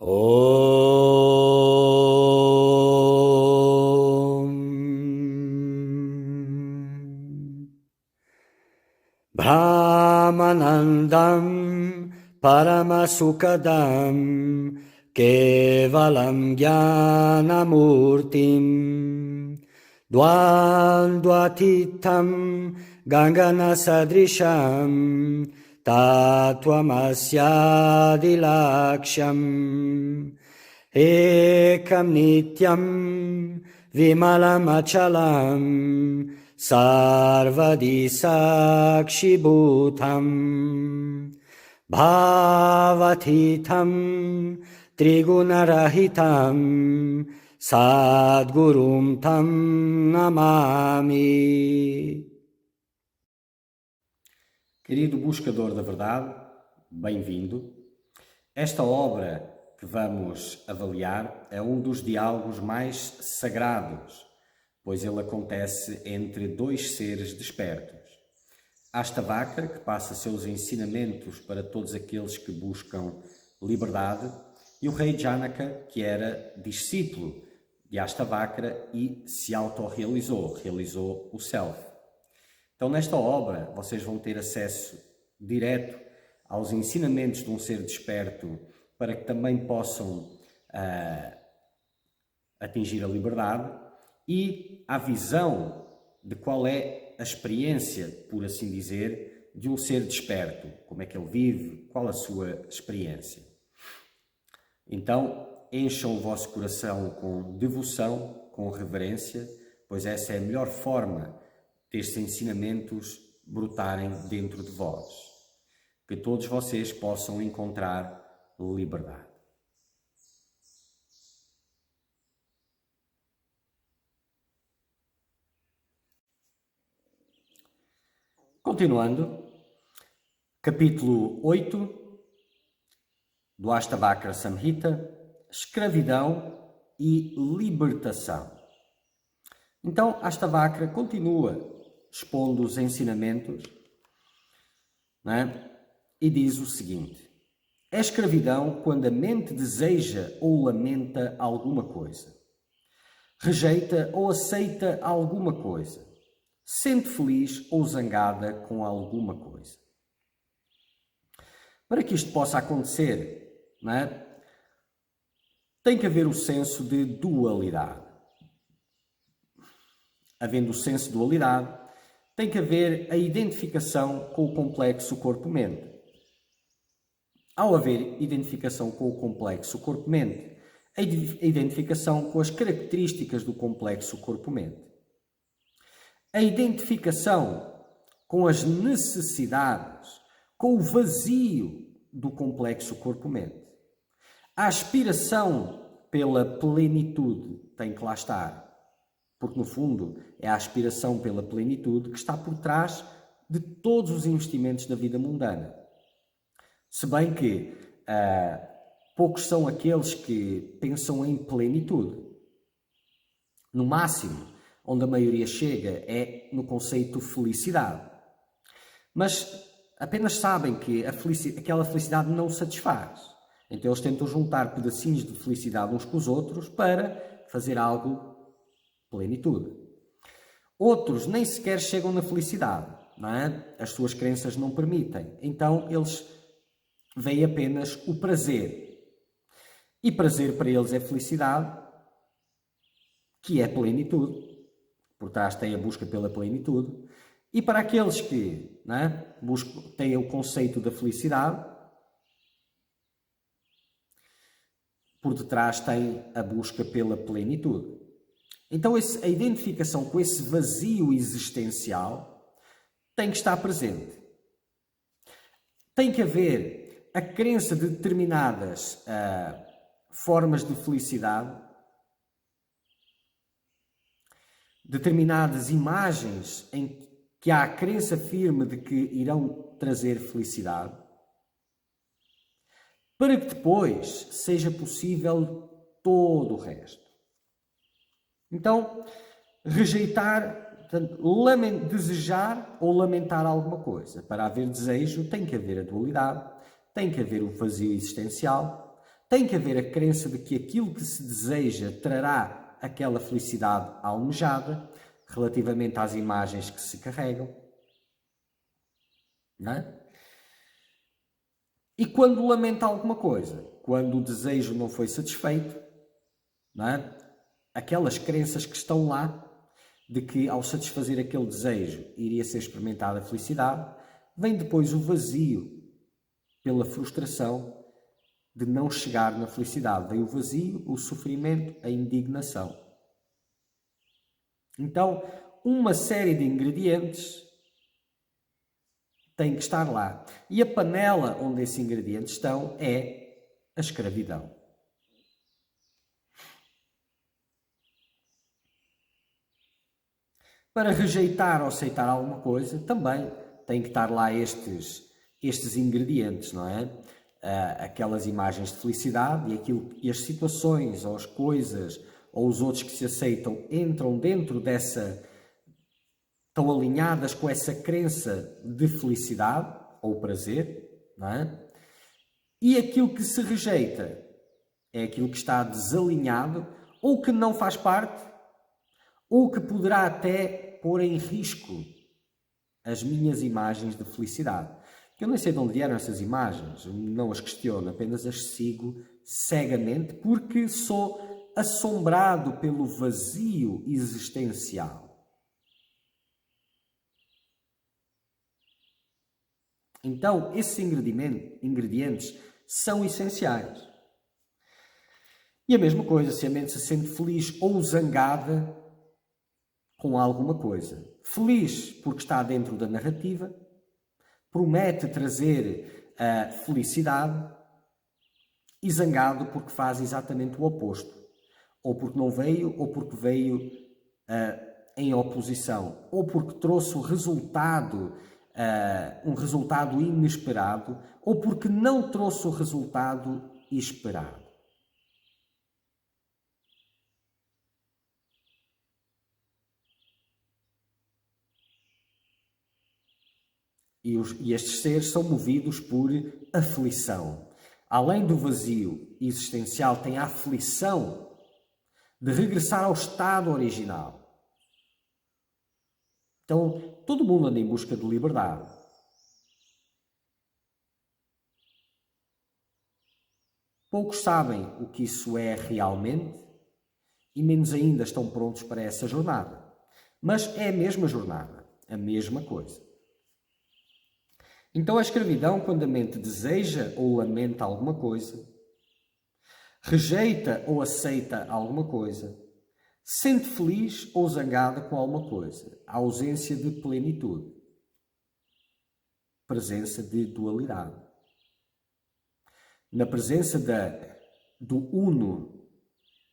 Om Brahmanandam Paramasukadam Kevalam Jnanamurtim Dvandvatitam Ganganasadrisham Tattvamasyadilaksham Ekam Nityam Vimalamachalam Sarvadi Sakshibhutam Bhavatitam Trigunarahitam Sadgurum Tam Namami. Querido buscador da verdade, bem-vindo. Esta obra que vamos avaliar é um dos diálogos mais sagrados, pois ele acontece entre dois seres despertos. Astavakra, que passa seus ensinamentos para todos aqueles que buscam liberdade, e o rei Janaka, que era discípulo de Astavakra e se autorrealizou, realizou o Self. Então, nesta obra, vocês vão ter acesso direto aos ensinamentos de um ser desperto para que também possam atingir a liberdade e à visão de qual é a experiência, por assim dizer, de um ser desperto. Como é que ele vive, qual a sua experiência. Então, encham o vosso coração com devoção, com reverência, pois essa é a melhor forma destes ensinamentos brotarem dentro de vós. Que todos vocês possam encontrar liberdade. Continuando, capítulo 8 do Astavakra Samhita, escravidão e libertação. Então, Astavakra continua expondo os ensinamentos, não é? E diz o seguinte: é escravidão quando a mente deseja ou lamenta alguma coisa, rejeita ou aceita alguma coisa, sente feliz ou zangada com alguma coisa. Para que isto possa acontecer, não é? Tem que haver o senso de dualidade. Havendo o senso de dualidade, tem que haver a identificação com o complexo corpo-mente. Ao haver identificação com o complexo corpo-mente, a identificação com as características do complexo corpo-mente. A identificação com as necessidades, com o vazio do complexo corpo-mente. A aspiração pela plenitude tem que lá estar. Porque, no fundo, é a aspiração pela plenitude que está por trás de todos os investimentos da vida mundana. Se bem que poucos são aqueles que pensam em plenitude. No máximo, onde a maioria chega é no conceito felicidade. Mas apenas sabem que aquela felicidade não satisfaz. Então eles tentam juntar pedacinhos de felicidade uns com os outros para fazer algo plenitude. Outros nem sequer chegam na felicidade, não é? As suas crenças não permitem. Então eles veem apenas o prazer. E prazer para eles é felicidade, que é plenitude. Por trás tem a busca pela plenitude. E para aqueles que, não é, têm o conceito da felicidade, por detrás tem a busca pela plenitude. Então a identificação com esse vazio existencial tem que estar presente. Tem que haver a crença de determinadas formas de felicidade, determinadas imagens em que há a crença firme de que irão trazer felicidade, para que depois seja possível todo o resto. Então, rejeitar, portanto, desejar ou lamentar alguma coisa. Para haver desejo tem que haver a dualidade, tem que haver o vazio existencial, tem que haver a crença de que aquilo que se deseja trará aquela felicidade almejada, relativamente às imagens que se carregam. Não é? E quando lamenta alguma coisa, quando o desejo não foi satisfeito, não é? Aquelas crenças que estão lá, de que ao satisfazer aquele desejo iria ser experimentada a felicidade, vem depois o vazio pela frustração de não chegar na felicidade. Vem o vazio, o sofrimento, a indignação. Então, uma série de ingredientes tem que estar lá. E a panela onde esses ingredientes estão é a escravidão. Para rejeitar ou aceitar alguma coisa, também tem que estar lá estes ingredientes, não é? Aquelas imagens de felicidade e as situações ou as coisas ou os outros que se aceitam entram dentro dessa, estão alinhadas com essa crença de felicidade ou prazer, não é? E aquilo que se rejeita é aquilo que está desalinhado ou que não faz parte ou que poderá até pôr em risco as minhas imagens de felicidade. Eu nem sei de onde vieram essas imagens, não as questiono, apenas as sigo cegamente porque sou assombrado pelo vazio existencial. Então, esses ingredientes são essenciais. E a mesma coisa, se a mente se sente feliz ou zangada com alguma coisa. Feliz porque está dentro da narrativa, promete trazer a felicidade, e zangado porque faz exatamente o oposto. Ou porque não veio, ou porque veio em oposição, ou porque trouxe o resultado, um resultado inesperado, ou porque não trouxe o resultado esperado. E estes seres são movidos por aflição. Além do vazio existencial, tem a aflição de regressar ao estado original. Então, todo mundo anda em busca de liberdade. Poucos sabem o que isso é realmente e menos ainda estão prontos para essa jornada. Mas é a mesma jornada, a mesma coisa. Então a escravidão, quando a mente deseja ou lamenta alguma coisa, rejeita ou aceita alguma coisa, sente feliz ou zangada com alguma coisa, a ausência de plenitude, presença de dualidade. Na presença do uno,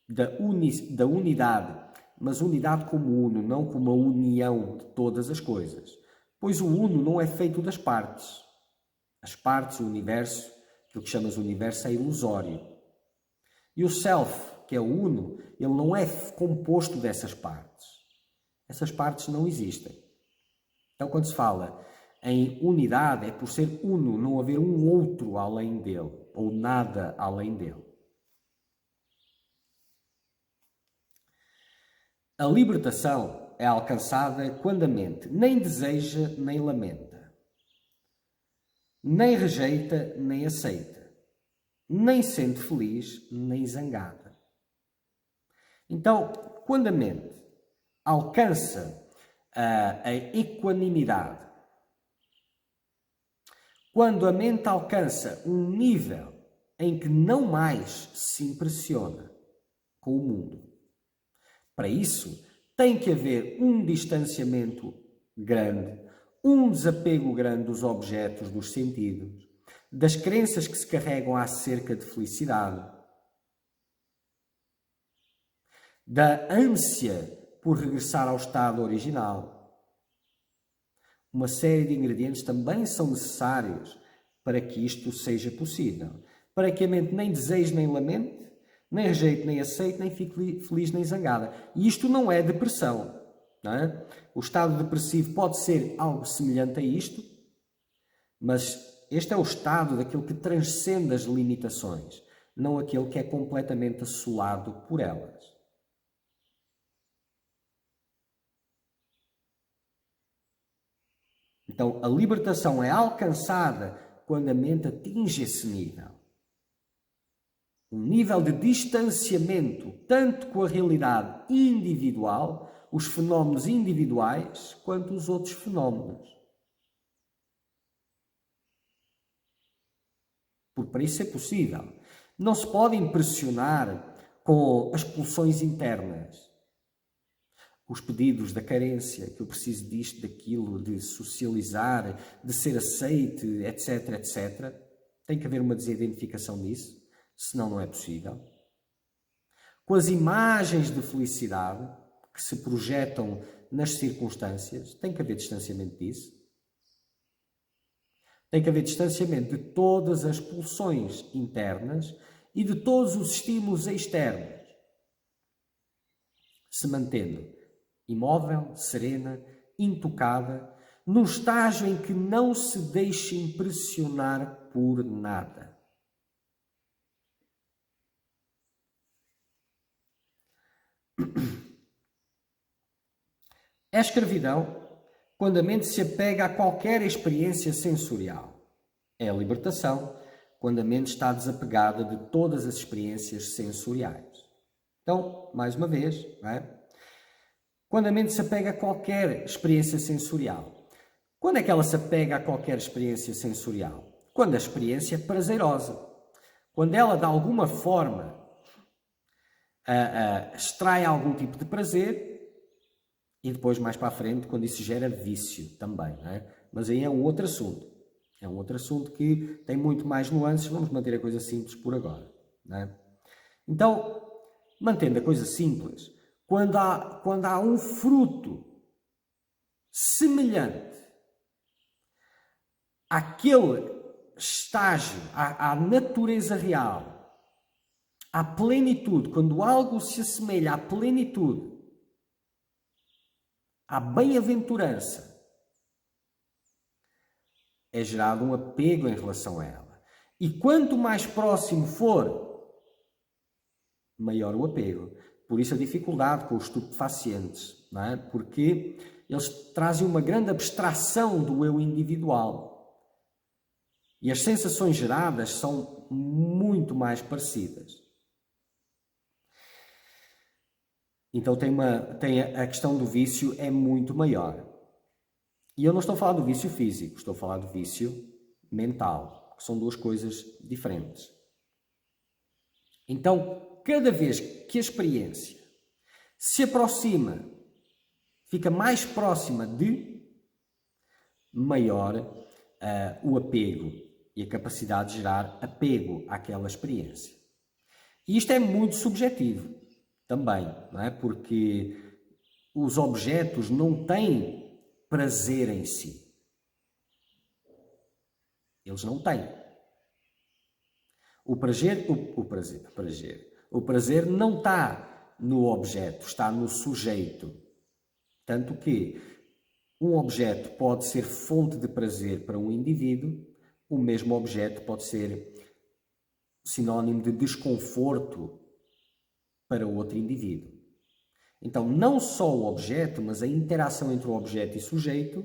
da unidade, mas unidade como uno, não como a união de todas as coisas. Pois o uno não é feito das partes. As partes, o universo, aquilo que chamas de universo, é ilusório. E o self, que é o uno, ele não é composto dessas partes. Essas partes não existem. Então, quando se fala em unidade, é por ser uno, não haver um outro além dele, ou nada além dele. A libertação é alcançada quando a mente nem deseja nem lamenta, nem rejeita nem aceita, nem sente feliz nem zangada. Então, quando a mente alcança a equanimidade, quando a mente alcança um nível em que não mais se impressiona com o mundo, para isso, tem que haver um distanciamento grande, um desapego grande dos objetos, dos sentidos, das crenças que se carregam acerca de felicidade, da ânsia por regressar ao estado original. Uma série de ingredientes também são necessários para que isto seja possível, para que a mente nem deseje nem lamente, nem rejeite, nem aceite, nem fique feliz, nem zangada. E isto não é depressão. Não é? O estado depressivo pode ser algo semelhante a isto, mas este é o estado daquilo que transcende as limitações. não aquele que é completamente assolado por elas. Então, a libertação é alcançada quando a mente atinge esse nível. Um nível de distanciamento, tanto com a realidade individual, os fenómenos individuais, quanto os outros fenómenos. Porque para isso ser possível, não se pode impressionar com as pulsões internas. Os pedidos da carência, que eu preciso disto, daquilo, de socializar, de ser aceite, etc, etc. Tem que haver uma desidentificação disso, senão não é possível. Com as imagens de felicidade que se projetam nas circunstâncias, tem que haver distanciamento disso. Tem que haver distanciamento de todas as pulsões internas e de todos os estímulos externos, se mantendo imóvel, serena, intocada, num estágio em que não se deixe impressionar por nada. É a escravidão quando a mente se apega a qualquer experiência sensorial. É a libertação quando a mente está desapegada de todas as experiências sensoriais. Então, mais uma vez, não é? Quando a mente se apega a qualquer experiência sensorial. Quando é que ela se apega a qualquer experiência sensorial? Quando a experiência é prazerosa. Quando ela, de alguma forma, extrai algum tipo de prazer e depois, mais para a frente, quando isso gera vício também. Não é? Mas aí é um outro assunto. É um outro assunto que tem muito mais nuances. Vamos manter a coisa simples por agora. Não é? Então, mantendo a coisa simples, quando há um fruto semelhante àquele estágio, à natureza real, à plenitude, quando algo se assemelha à plenitude, à bem-aventurança, é gerado um apego em relação a ela. E quanto mais próximo for, maior o apego. Por isso a dificuldade com os estupefacientes, não é? Porque eles trazem uma grande abstração do eu individual. E as sensações geradas são muito mais parecidas. Então a questão do vício é muito maior. E eu não estou a falar do vício físico, estou a falar do vício mental, que são duas coisas diferentes. Então, cada vez que a experiência se aproxima, fica mais próxima de, maior o apego e a capacidade de gerar apego àquela experiência. E isto é muito subjetivo também, não é? Porque os objetos não têm prazer em si. Eles não têm. O prazer não está no objeto, está no sujeito. Tanto que um objeto pode ser fonte de prazer para um indivíduo, o mesmo objeto pode ser sinónimo de desconforto para outro indivíduo. Então, não só o objeto, mas a interação entre o objeto e sujeito,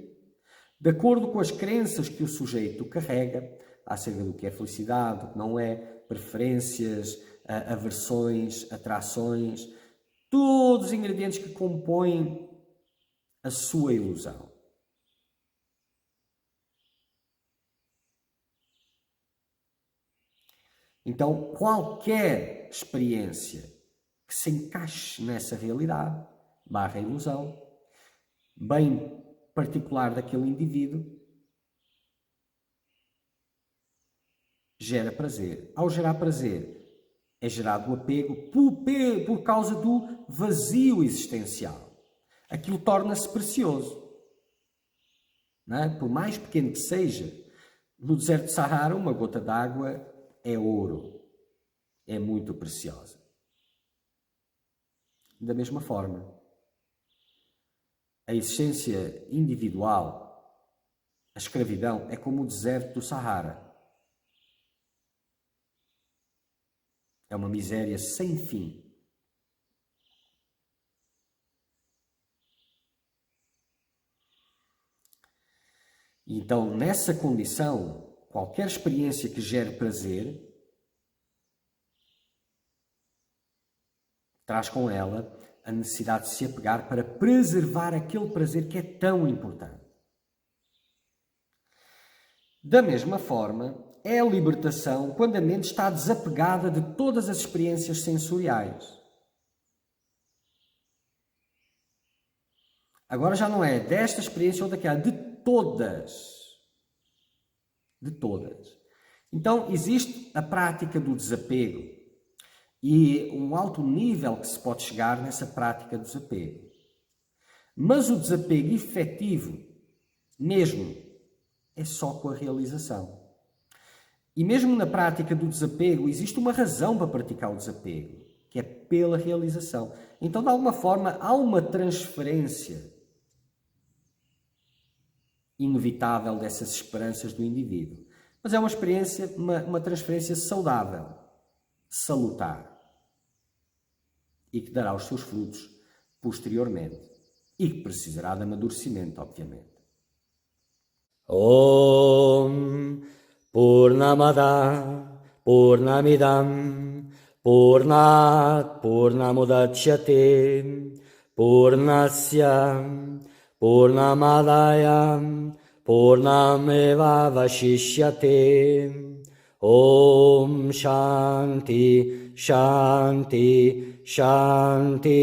de acordo com as crenças que o sujeito carrega acerca do que é felicidade, do que não é, preferências, aversões, atrações, todos os ingredientes que compõem a sua ilusão. Então, qualquer experiência que se encaixe nessa realidade, barra ilusão, bem particular daquele indivíduo, gera prazer. Ao gerar prazer, é gerado o apego por causa do vazio existencial. Aquilo torna-se precioso. Não é? Por mais pequeno que seja, no deserto de Sahara, uma gota d'água é ouro. É muito preciosa. Da mesma forma, a existência individual, a escravidão, é como o deserto do Sahara. É uma miséria sem fim. Então, nessa condição, qualquer experiência que gere prazer traz com ela a necessidade de se apegar para preservar aquele prazer que é tão importante. Da mesma forma, é a libertação quando a mente está desapegada de todas as experiências sensoriais. Agora já não é desta experiência ou daquela, de todas. De todas. Então, existe a prática do desapego e um alto nível que se pode chegar nessa prática do desapego. Mas o desapego efetivo, mesmo, é só com a realização. E mesmo na prática do desapego, existe uma razão para praticar o desapego, que é pela realização. Então, de alguma forma, há uma transferência inevitável dessas esperanças do indivíduo. Mas é uma experiência, uma transferência saudável, salutar, e que dará os seus frutos posteriormente, e que precisará de amadurecimento, obviamente. Om Purnamada Purnamidam Purnat Purnamudachyate Purnasya Purnamadaya Purnameva Vashishyate. Om Shanti Shanti Shanti.